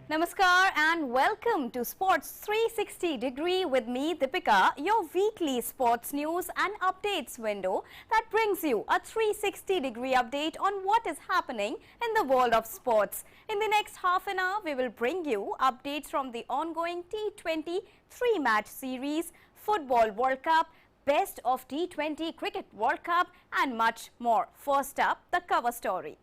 Namaskar and welcome to Sports 360 Degree with me Deepika, your weekly sports news and updates window that brings you a 360 degree update on what is happening in the world of sports. In the next half an hour, we will bring you updates from the ongoing T20 3-match series, Football World Cup, Best of T20 Cricket World Cup and much more. First up, the cover story.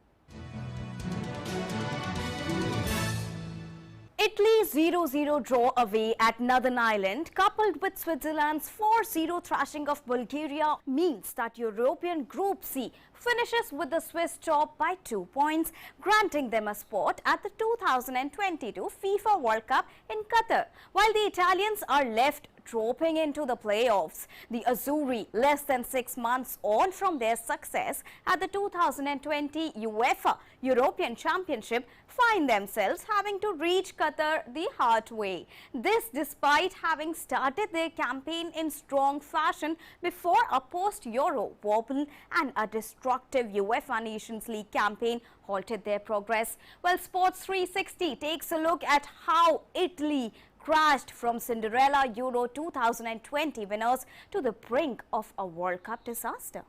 Italy's 0-0 draw away at Northern Ireland, coupled with Switzerland's 4-0 thrashing of Bulgaria, means that European Group C finishes with the Swiss top by 2 points, granting them a spot at the 2022 FIFA World Cup in Qatar, while the Italians are left dropping into the playoffs. The Azzurri, less than 6 months on from their success at the 2020 UEFA European Championship, find themselves having to reach Qatar the hard way. This despite having started their campaign in strong fashion before a post-Euro wobble and a destructive UEFA Nations League campaign halted their progress. Well, Sports 360 takes a look at how Italy crashed from Cinderella Euro 2020 winners to the brink of a World Cup disaster.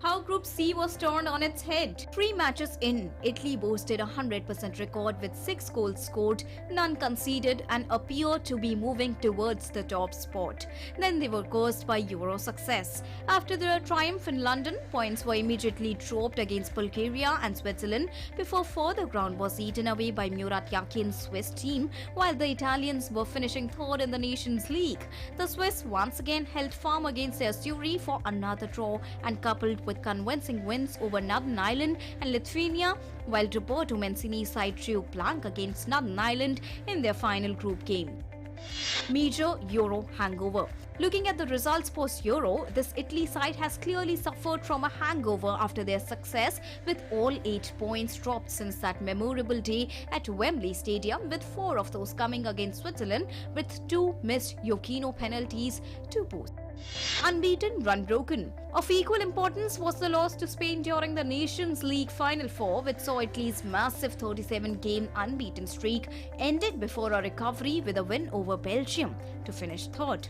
How Group C was turned on its head. 3 matches in, Italy boasted a 100% record with 6 goals scored, none conceded and appeared to be moving towards the top spot. Then they were cursed by Euro success. After their triumph in London, points were immediately dropped against Bulgaria and Switzerland before further ground was eaten away by Murat Yakin's Swiss team, while the Italians were finishing third in the Nations League. The Swiss once again held firm against their Azzurri for another draw and coupled with convincing wins over Northern Ireland and Lithuania, while Roberto Mancini's side drew blank against Northern Ireland in their final group game. Major Euro hangover. Looking at the results post-Euro, this Italy side has clearly suffered from a hangover after their success, with all 8 points dropped since that memorable day at Wembley Stadium, with 4 of those coming against Switzerland, with 2 missed Giacchino penalties to boot. Unbeaten, run broken. Of equal importance was the loss to Spain during the Nations League Final Four, which saw Italy's massive 37-game unbeaten streak ended before a recovery with a win over Belgium to finish third.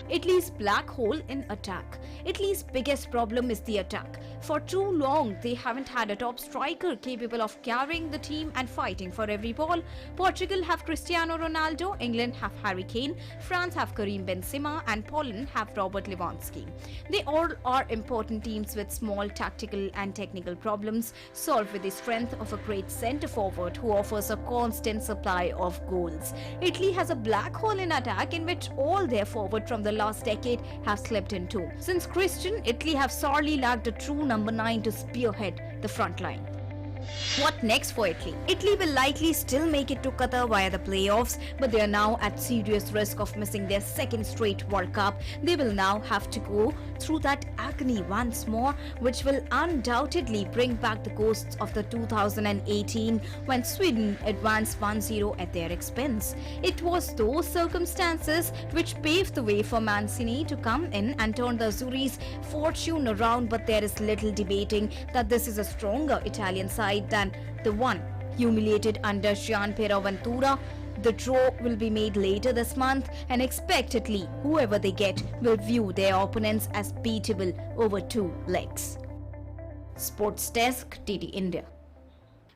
Italy's black hole in attack. Italy's biggest problem is the attack. For too long, they haven't had a top striker capable of carrying the team and fighting for every ball. Portugal have Cristiano Ronaldo, England have Harry Kane, France have Karim Benzema and Poland have Robert Lewandowski. They all are important teams with small tactical and technical problems solved with the strength of a great centre forward who offers a constant supply of goals. Italy has a black hole in attack in which all their forward from the last decade have slipped into. Since Christian, Italy have sorely lacked a true number 9 to spearhead the front line. What next for Italy? Italy will likely still make it to Qatar via the playoffs, but they are now at serious risk of missing their 2nd straight World Cup. They will now have to go through that agony once more, which will undoubtedly bring back the ghosts of the 2018 when Sweden advanced 1-0 at their expense. It was those circumstances which paved the way for Mancini to come in and turn the Azzurri's fortune around, but there is little debating that this is a stronger Italian side than the one humiliated under Gian Ventura. The draw will be made later this month and expectedly whoever they get will view their opponents as beatable over 2 legs. Sports Desk, TD India.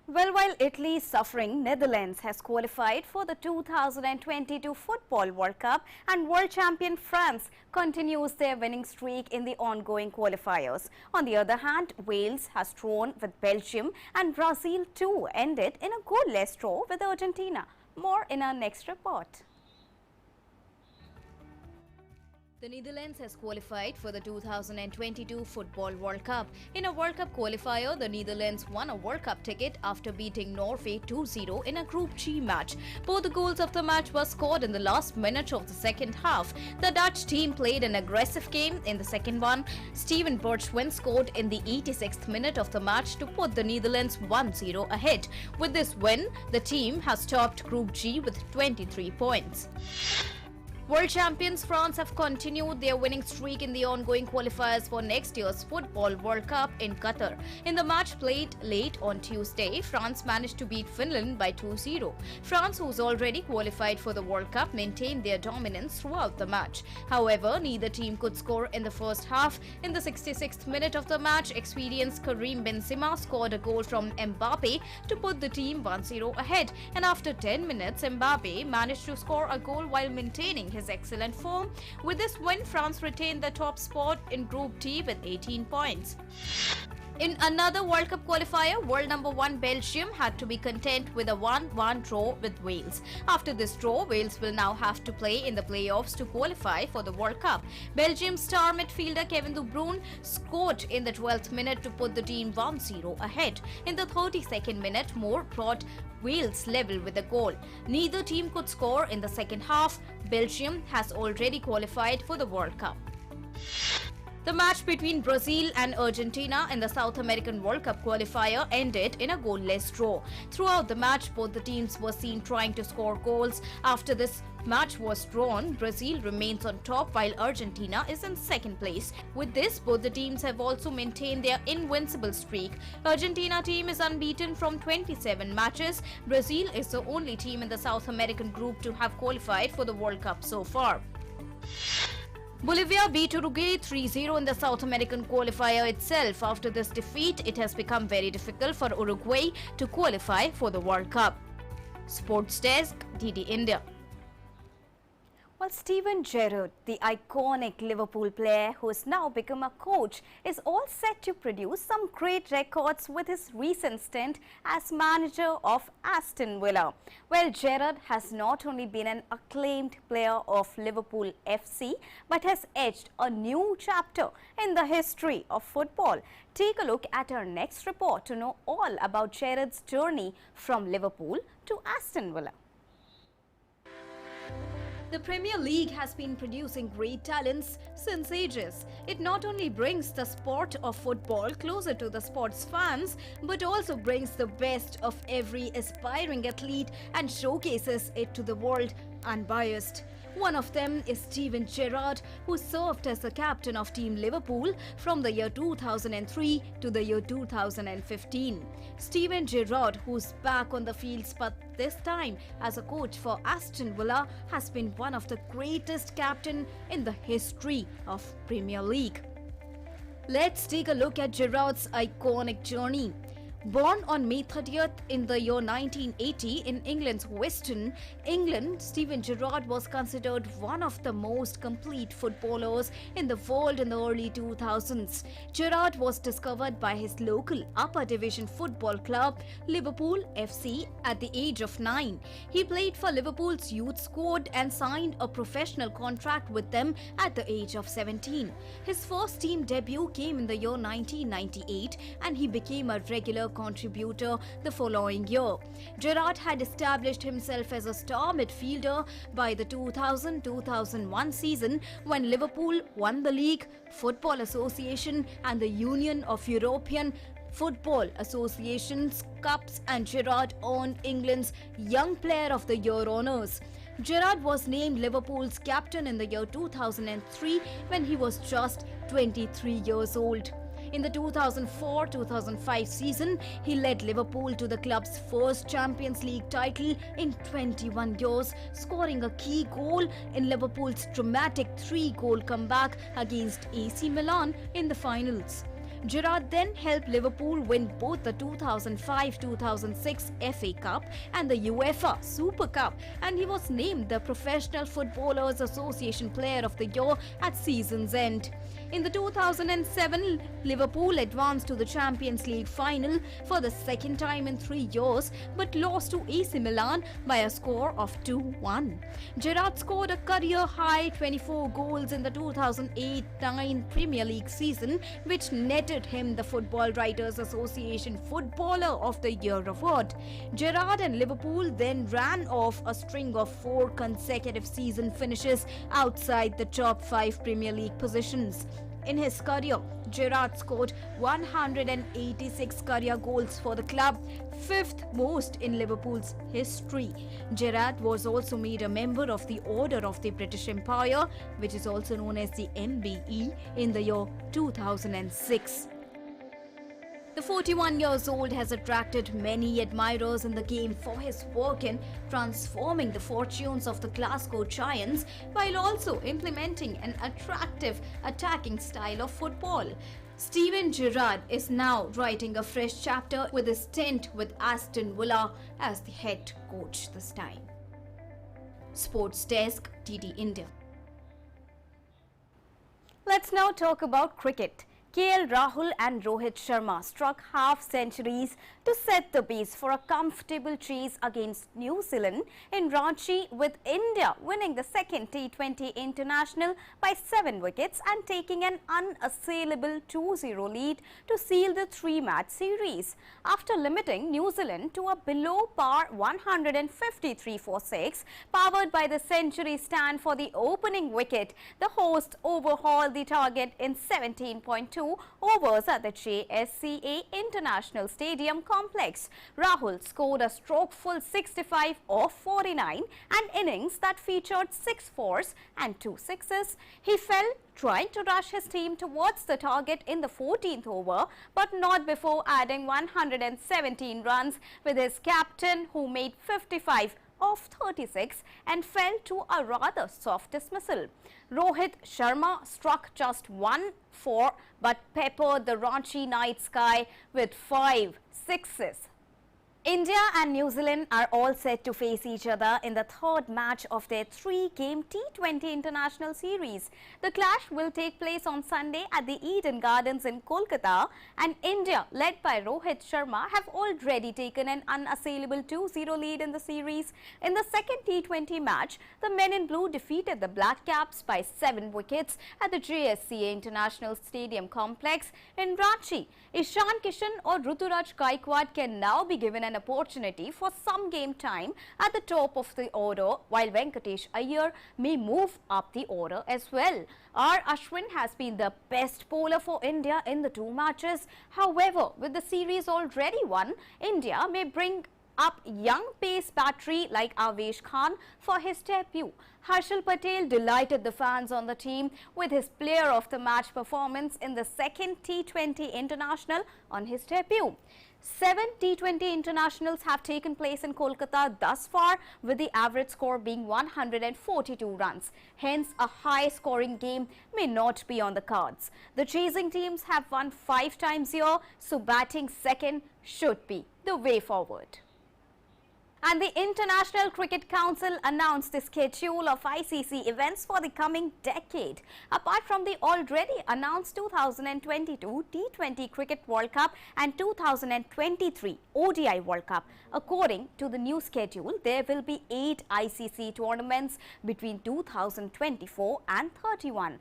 Well, while Italy is suffering, Netherlands has qualified for the 2022 Football World Cup and world champion France continues their winning streak in the ongoing qualifiers. On the other hand, Wales has drawn with Belgium and Brazil too ended in a goalless draw with Argentina. More in our next report. The Netherlands has qualified for the 2022 Football World Cup. In a World Cup qualifier, the Netherlands won a World Cup ticket after beating Norway 2-0 in a Group G match. Both the goals of the match were scored in the last minute of the second half. The Dutch team played an aggressive game in the second one. Steven Bergwijn scored in the 86th minute of the match to put the Netherlands 1-0 ahead. With this win, the team has topped Group G with 23 points. World champions France have continued their winning streak in the ongoing qualifiers for next year's Football World Cup in Qatar. In the match played late on Tuesday, France managed to beat Finland by 2-0. France, who's already qualified for the World Cup, maintained their dominance throughout the match. However, neither team could score in the first half. In the 66th minute of the match, experienced Karim Benzema scored a goal from Mbappe to put the team 1-0 ahead. And after 10 minutes, Mbappe managed to score a goal while maintaining his excellent form. With this win, France retained the top spot in Group D with 18 points. In another World Cup qualifier, world number 1 Belgium had to be content with a 1-1 draw with Wales. After this draw, Wales will now have to play in the playoffs to qualify for the World Cup. Belgium star midfielder Kevin De Bruyne scored in the 12th minute to put the team 1-0 ahead. In the 32nd minute, Moore brought Wales level with a goal. Neither team could score in the second half. Belgium has already qualified for the World Cup. The match between Brazil and Argentina in the South American World Cup qualifier ended in a goalless draw. Throughout the match, both the teams were seen trying to score goals. After this match was drawn, Brazil remains on top while Argentina is in second place. With this, both the teams have also maintained their invincible streak. Argentina team is unbeaten from 27 matches. Brazil is the only team in the South American group to have qualified for the World Cup so far. Bolivia beat Uruguay 3-0 in the South American qualifier itself. After this defeat, it has become very difficult for Uruguay to qualify for the World Cup. Sports Desk, DD India. Well, Steven Gerrard, the iconic Liverpool player who has now become a coach, is all set to produce some great records with his recent stint as manager of Aston Villa. Well, Gerrard has not only been an acclaimed player of Liverpool FC, but has edged a new chapter in the history of football. Take a look at our next report to know all about Gerrard's journey from Liverpool to Aston Villa. The Premier League has been producing great talents since ages. It not only brings the sport of football closer to the sports fans, but also brings the best of every aspiring athlete and showcases it to the world unbiased. One of them is Steven Gerrard, who served as the captain of Team Liverpool from the year 2003 to the year 2015. Steven Gerrard, who's back on the fields but this time as a coach for Aston Villa, has been one of the greatest captain in the history of Premier League. Let's take a look at Gerrard's iconic journey. Born on May 30th in the year 1980 in England's Weston, England, Steven Gerrard was considered one of the most complete footballers in the world in the early 2000s. Gerrard was discovered by his local upper division football club, Liverpool FC, at the age of 9. He played for Liverpool's youth squad and signed a professional contract with them at the age of 17. His first team debut came in the year 1998 and he became a regular contributor the following year. Gerrard had established himself as a star midfielder by the 2000-2001 season when Liverpool won the League, Football Association and the Union of European Football Associations Cups, and Gerrard earned England's Young Player of the Year honours. Gerrard was named Liverpool's captain in the year 2003 when he was just 23 years old. In the 2004-2005 season, he led Liverpool to the club's first Champions League title in 21 years, scoring a key goal in Liverpool's dramatic 3-goal comeback against AC Milan in the finals. Gerrard then helped Liverpool win both the 2005-2006 FA Cup and the UEFA Super Cup, and he was named the Professional Footballers Association Player of the Year at season's end. In the 2007, Liverpool advanced to the Champions League final for the second time in 3 years, but lost to AC Milan by a score of 2-1. Gerrard scored a career-high 24 goals in the 2008-9 Premier League season, which netted him the Football Writers Association Footballer of the Year award. Gerrard and Liverpool then ran off a string of 4 consecutive season finishes outside the top 5 Premier League positions. In his career, Gerrard scored 186 career goals for the club, fifth most in Liverpool's history. Gerrard was also made a member of the Order of the British Empire, which is also known as the MBE, in the year 2006. The 41 years old has attracted many admirers in the game for his work in transforming the fortunes of the Glasgow Giants while also implementing an attractive attacking style of football. Steven Gerrard is now writing a fresh chapter with his stint with Aston Villa as the head coach this time. Sports Desk, TD India. Let's now talk about cricket. KL Rahul and Rohit Sharma struck half-centuries to set the base for a comfortable chase against New Zealand in Ranchi, with India winning the second T20 international by 7 wickets and taking an unassailable 2-0 lead to seal the 3-match series. After limiting New Zealand to a below-par 153 for 6, powered by the century stand for the opening wicket, the hosts overhauled the target in 17.2 overs at the JSCA International Stadium complex. Rahul scored a strokeful 65 off 49, an innings that featured 6 fours and 2 sixes. He fell trying to rush his team towards the target in the 14th over, but not before adding 117 runs with his captain, who made 55 of 36 and fell to a rather soft dismissal. Rohit Sharma struck just 1-4 but peppered the Ranchi night sky with 5 sixes. India and New Zealand are all set to face each other in the third match of their 3-game T20 international series. The clash will take place on Sunday at the Eden Gardens in Kolkata, and India, led by Rohit Sharma, have already taken an unassailable 2-0 lead in the series. In the second T20 match, the men in blue defeated the Black Caps by 7 wickets at the JSCA International Stadium complex in Ranchi. Ishan Kishan or Ruturaj Gaikwad can now be given an opportunity for some game time at the top of the order, while Venkatesh Iyer may move up the order as well. R. Ashwin has been the best bowler for India in the 2 matches. However, with the series already won, India may bring up young pace battery like Avesh Khan for his debut. Harshal Patel delighted the fans on the team with his player of the match performance in the second T20 international on his debut. 7 T20 internationals have taken place in Kolkata thus far, with the average score being 142 runs. Hence, a high-scoring game may not be on the cards. The chasing teams have won 5 times here, so batting second should be the way forward. And the International Cricket Council announced the schedule of ICC events for the coming decade. Apart from the already announced 2022 T20 Cricket World Cup and 2023 ODI World Cup, according to the new schedule, there will be 8 ICC tournaments between 2024 and 31.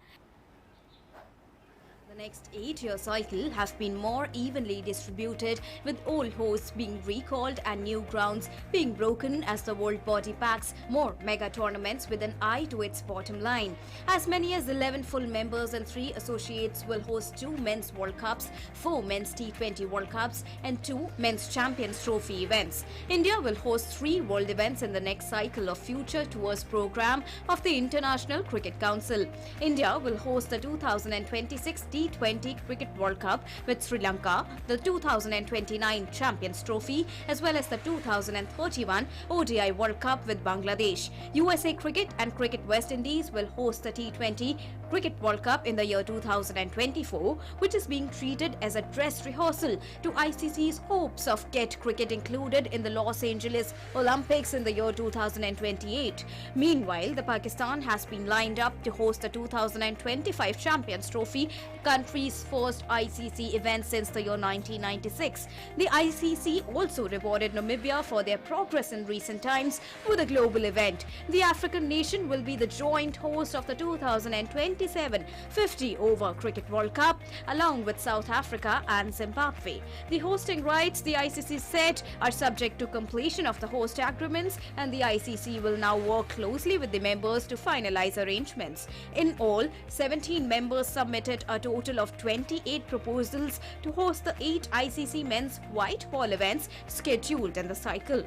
The next 8-year cycle has been more evenly distributed, with old hosts being recalled and new grounds being broken as the world body packs more mega tournaments with an eye to its bottom line. As many as 11 full members and 3 associates will host 2 men's World Cups, 4 men's T20 World Cups and 2 men's Champions Trophy events. India will host 3 world events in the next cycle of Future Tours program of the International Cricket Council. India will host the 2026 T20 Cricket World Cup with Sri Lanka, the 2029 Champions Trophy, as well as the 2031 ODI World Cup with Bangladesh. USA Cricket and Cricket West Indies will host the T20 Cricket World Cup in the year 2024, which is being treated as a dress rehearsal to ICC's hopes of get cricket included in the Los Angeles Olympics in the year 2028. Meanwhile, the Pakistan has been lined up to host the 2025 Champions Trophy country's first ICC event since the year 1996. The ICC also rewarded Namibia for their progress in recent times with a global event. The African nation will be the joint host of the 2027 50-over Cricket World Cup along with South Africa and Zimbabwe. The hosting rights, the ICC said, are subject to completion of the host agreements, and the ICC will now work closely with the members to finalize arrangements. In all, 17 members submitted a total of 28 proposals to host the 8 ICC men's white ball events scheduled in the cycle.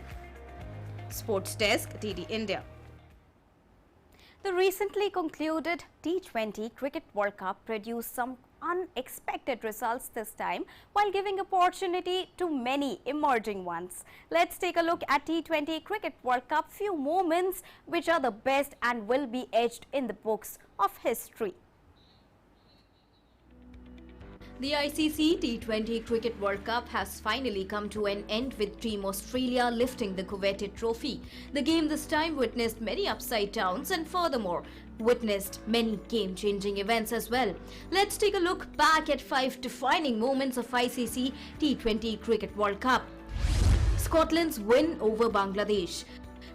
Sports Desk, DD India. The recently concluded T20 Cricket World Cup produced some unexpected results this time while giving opportunity to many emerging ones. Let's take a look at T20 Cricket World Cup few moments which are the best and will be etched in the books of history. The ICC T20 Cricket World Cup has finally come to an end with Team Australia lifting the coveted trophy. The game this time witnessed many upside downs and furthermore witnessed many game-changing events as well. Let's take a look back at 5 defining moments of ICC T20 Cricket World Cup. Scotland's win over Bangladesh.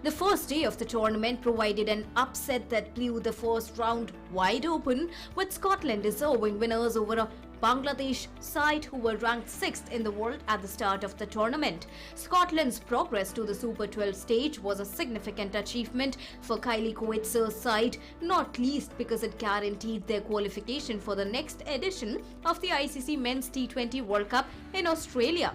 The first day of the tournament provided an upset that blew the first round wide open, with Scotland deserving winners over a Bangladesh side who were ranked 6th in the world at the start of the tournament. Scotland's progress to the Super 12 stage was a significant achievement for Kylie Coetzer's side, not least because it guaranteed their qualification for the next edition of the ICC Men's T20 World Cup in Australia.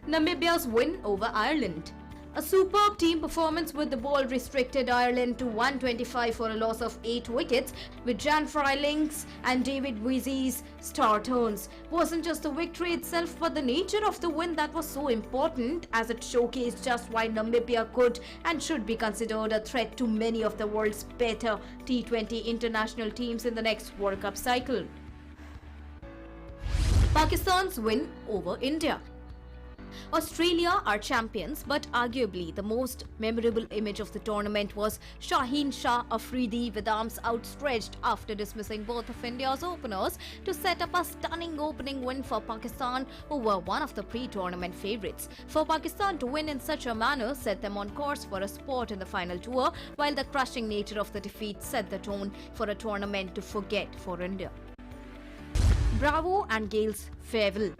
Namibia's win over Ireland. A superb team performance with the ball restricted Ireland to 125 for a loss of 8 wickets, with Jan Frylings and David Wiesey's star turns. Wasn't just the victory itself but the nature of the win that was so important, as it showcased just why Namibia could and should be considered a threat to many of the world's better T20 international teams in the next World Cup cycle. Pakistan's win over India. Australia are champions, but arguably the most memorable image of the tournament was Shaheen Shah Afridi with arms outstretched after dismissing both of India's openers to set up a stunning opening win for Pakistan over one of the pre-tournament favourites. For Pakistan to win in such a manner set them on course for a spot in the final tour, while the crushing nature of the defeat set the tone for a tournament to forget for India. Bravo and Gale's farewell.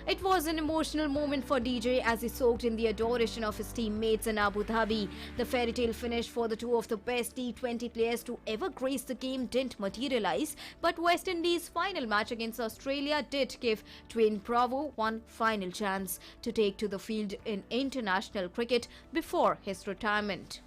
It was an emotional moment for DJ as he soaked in the adoration of his teammates in Abu Dhabi. The fairy tale finish for the two of the best T20 players to ever grace the game didn't materialise, but West Indies' final match against Australia did give Dwayne Bravo one final chance to take to the field in international cricket before his retirement.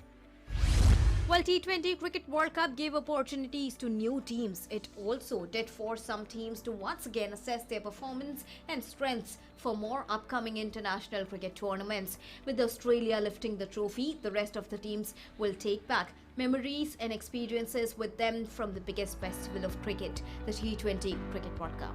While T20 Cricket World Cup gave opportunities to new teams, it also did force some teams to once again assess their performance and strengths for more upcoming international cricket tournaments. With Australia lifting the trophy, the rest of the teams will take back memories and experiences with them from the biggest festival of cricket, the T20 Cricket World Cup.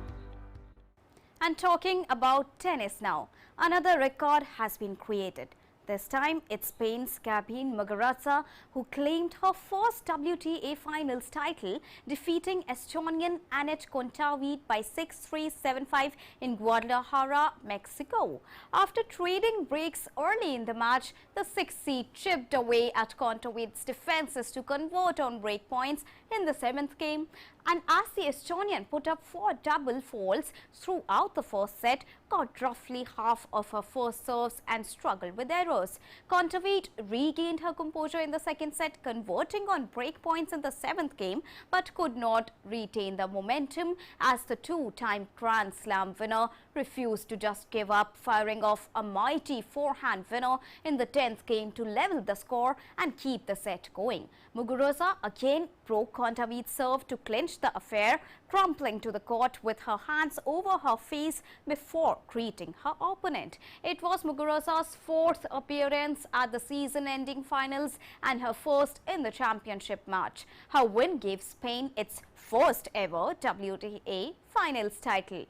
And talking about tennis now, another record has been created. This time, it's Spain's Gabin Muguruza who claimed her first WTA Finals title, defeating Estonian Anett Kontaveit by 6-3, 7-5 in Guadalajara, Mexico. After trading breaks early in the match, the 6th seed chipped away at Kontaveit's defenses to convert on break points in the 7th game. And as the Estonian put up 4 double faults throughout the first set, got roughly half of her first serves and struggled with errors. Kontaveit regained her composure in the second set, converting on break points in the 7th game, but could not retain the momentum as the two-time Grand Slam winner refused to just give up, firing off a mighty forehand winner in the 10th game to level the score and keep the set going. Muguruza again broke Kontaveit's serve to clinch the affair, crumpling to the court with her hands over her face before greeting her opponent. It was Muguruza's 4th appearance at the season-ending finals and her first in the championship match. Her win gave Spain its first ever WTA Finals title.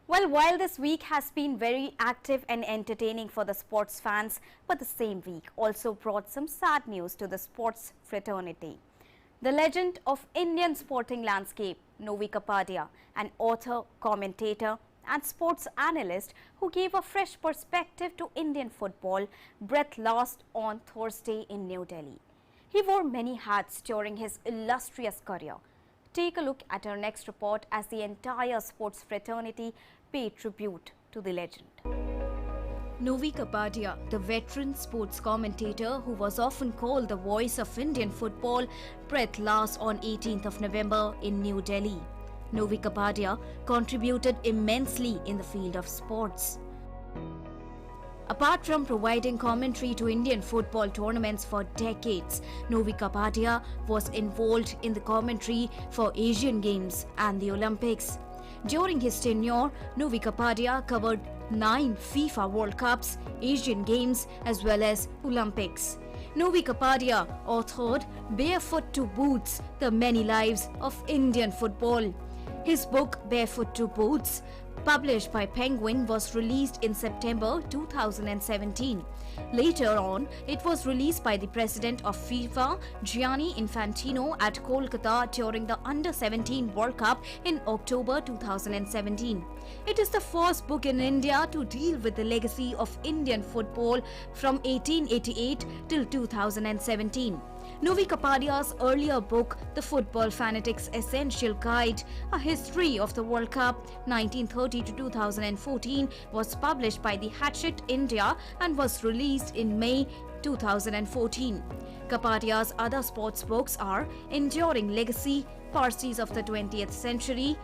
Well, while this week has been very active and entertaining for the sports fans, but the same week also brought some sad news to the sports fraternity. The legend of Indian sporting landscape, Novi Kapadia, an author, commentator and sports analyst who gave a fresh perspective to Indian football, breathed last on Thursday in New Delhi. He wore many hats during his illustrious career. Take a look at our next report as the entire sports fraternity paid tribute to the legend. Novi Kapadia, the veteran sports commentator who was often called the voice of Indian football, breathed last on 18th of November in New Delhi. Novi Kapadia contributed immensely in the field of sports. Apart from providing commentary to Indian football tournaments for decades, Novi Kapadia was involved in the commentary for Asian Games and the Olympics. During his tenure, Novi Kapadia covered 9 FIFA World Cups, Asian Games as well as Olympics. Novi Kapadia authored Barefoot to Boots, The Many Lives of Indian Football. His book Barefoot to Boots, published by Penguin, was released in September 2017. Later on, it was released by the president of FIFA, Gianni Infantino, at Kolkata during the Under-17 World Cup in October 2017. It is the first book in India to deal with the legacy of Indian football from 1888 till 2017. Novi Kapadia's earlier book, The Football Fanatic's Essential Guide, A History of the World Cup 1930 to 2014, was published by the Hachette India and was released in May 2014. Kapadia's other sports books are Enduring Legacy, Parsis of the 20th Century,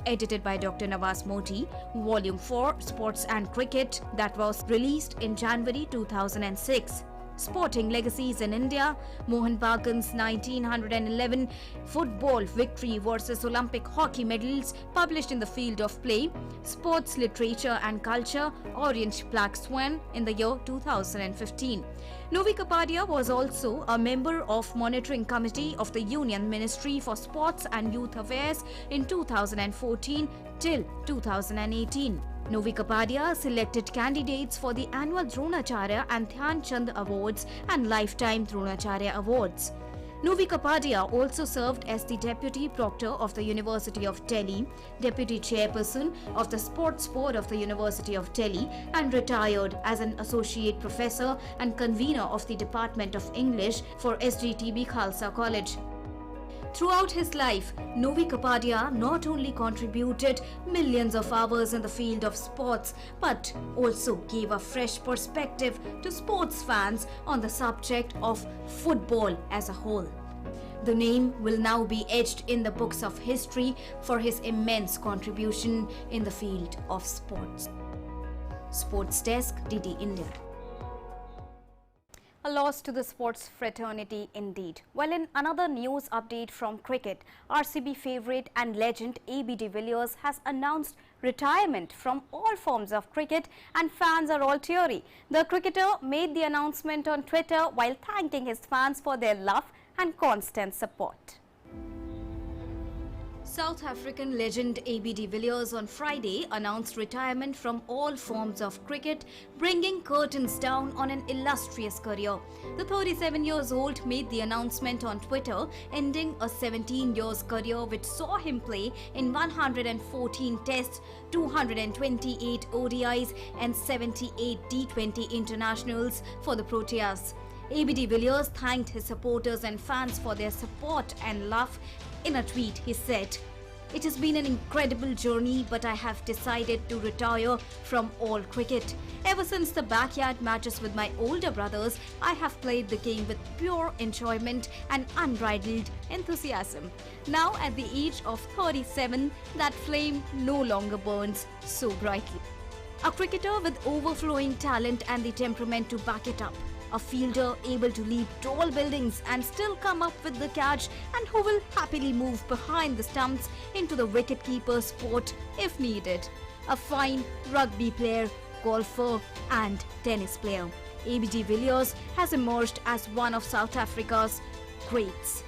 edited by Dr. Nawaz Moti, Volume 4, Sports and Cricket, that was released in January 2006. Sporting Legacies in India, Mohan Bagan's 1911 Football Victory versus Olympic Hockey Medals, published in the field of play, Sports Literature and Culture, Orange Black Swan, in the year 2015. Novi Kapadia was also a member of Monitoring Committee of the Union Ministry for Sports and Youth Affairs in 2014 till 2018. Novi Kapadia selected candidates for the annual Dronacharya and Dhyan Chand Awards and Lifetime Dronacharya Awards. Novi Kapadia also served as the Deputy Proctor of the University of Delhi, Deputy Chairperson of the Sports Board of the University of Delhi, and retired as an Associate Professor and Convener of the Department of English for SGTB Khalsa College. Throughout his life, Novi Kapadia not only contributed millions of hours in the field of sports, but also gave a fresh perspective to sports fans on the subject of football as a whole. The name will now be etched in the books of history for his immense contribution in the field of sports. Sports Desk, DD India. A loss to the sports fraternity indeed. Well, in another news update from cricket, RCB favourite and legend AB de Villiers has announced retirement from all forms of cricket and fans are all teary. The cricketer made the announcement on Twitter while thanking his fans for their love and constant support. South African legend AB de Villiers on Friday announced retirement from all forms of cricket, bringing curtains down on an illustrious career. The 37-year-old made the announcement on Twitter, ending a 17-year career which saw him play in 114 tests, 228 ODIs and 78 T20 internationals for the Proteas. AB de Villiers thanked his supporters and fans for their support and love. In a tweet, he said, "It has been an incredible journey, but I have decided to retire from all cricket. Ever since the backyard matches with my older brothers, I have played the game with pure enjoyment and unbridled enthusiasm. Now at the age of 37, that flame no longer burns so brightly." A cricketer with overflowing talent and the temperament to back it up. A fielder able to leap tall buildings and still come up with the catch, and who will happily move behind the stumps into the wicketkeeper spot if needed. A fine rugby player, golfer and tennis player. AB de Villiers has emerged as one of South Africa's greats.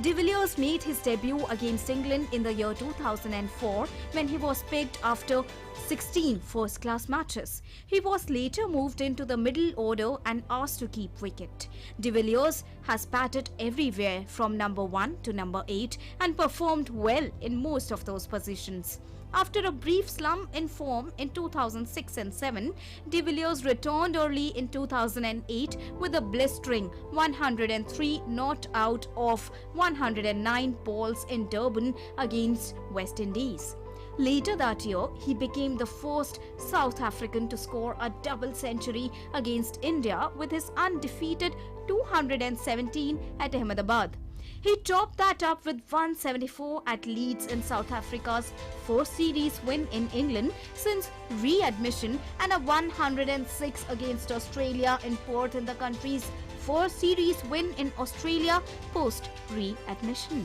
De Villiers made his debut against England in the year 2004 when he was picked after 16 first-class matches. He was later moved into the middle order and asked to keep wicket. De Villiers has batted everywhere from number 1 to number 8 and performed well in most of those positions. After a brief slump in form in 2006 and 7, De Villiers returned early in 2008 with a blistering 103 not out of 109 balls in Durban against West Indies. Later that year, he became the first South African to score a double century against India with his undefeated 217 at Ahmedabad. He topped that up with 174 at Leeds in South Africa's first series win in England since readmission and a 106 against Australia in Perth in the country's first series win in Australia post readmission.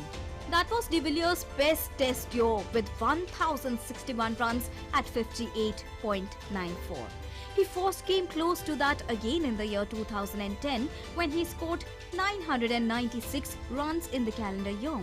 That was De Villiers' best test year with 1,061 runs at 58.94. He first came close to that again in the year 2010 when he scored 996 runs in the calendar year.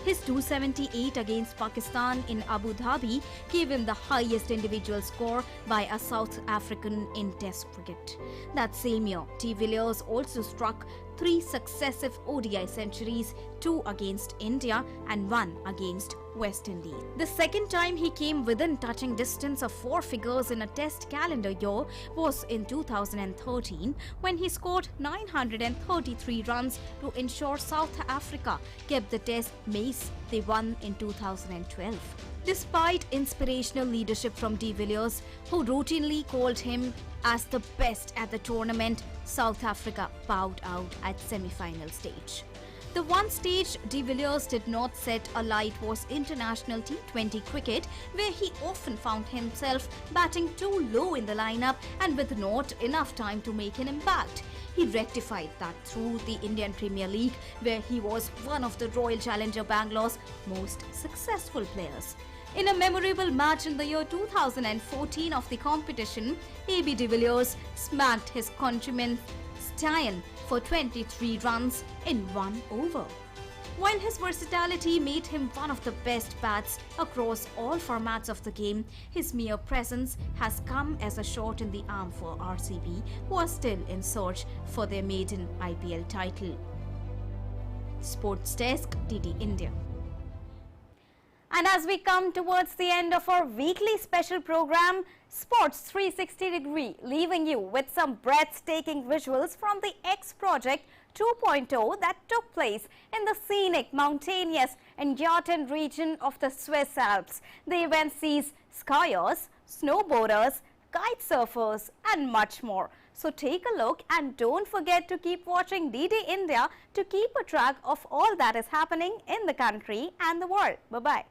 His 278 against Pakistan in Abu Dhabi gave him the highest individual score by a South African in Test cricket. That same year, De Villiers also struck 3 successive ODI centuries, 2 against India and 1 against West Indies. The second time he came within touching distance of 4 figures in a Test calendar year was in 2013 when he scored 933 runs to ensure South Africa kept the Test mace they won in 2012. Despite inspirational leadership from De Villiers, who routinely called him as the best at the tournament, South Africa bowed out at semi-final stage. The one stage De Villiers did not set alight was international T20 cricket, where he often found himself batting too low in the lineup and with not enough time to make an impact. He rectified that through the Indian Premier League, where he was one of the Royal Challenger Bangalore's most successful players. In a memorable match in the year 2014 of the competition, AB de Villiers smacked his countryman Steyn for 23 runs in 1 over. While his versatility made him one of the best bats across all formats of the game, his mere presence has come as a shot in the arm for RCB, who are still in search for their maiden IPL title. Sports Desk, DD India. And as we come towards the end of our weekly special program, Sports 360 Degree, leaving you with some breathtaking visuals from the X Project 2.0 that took place in the scenic, mountainous and Yachten region of the Swiss Alps. The event sees skiers, snowboarders, kite surfers and much more. So take a look and don't forget to keep watching DD India to keep a track of all that is happening in the country and the world. Bye-bye.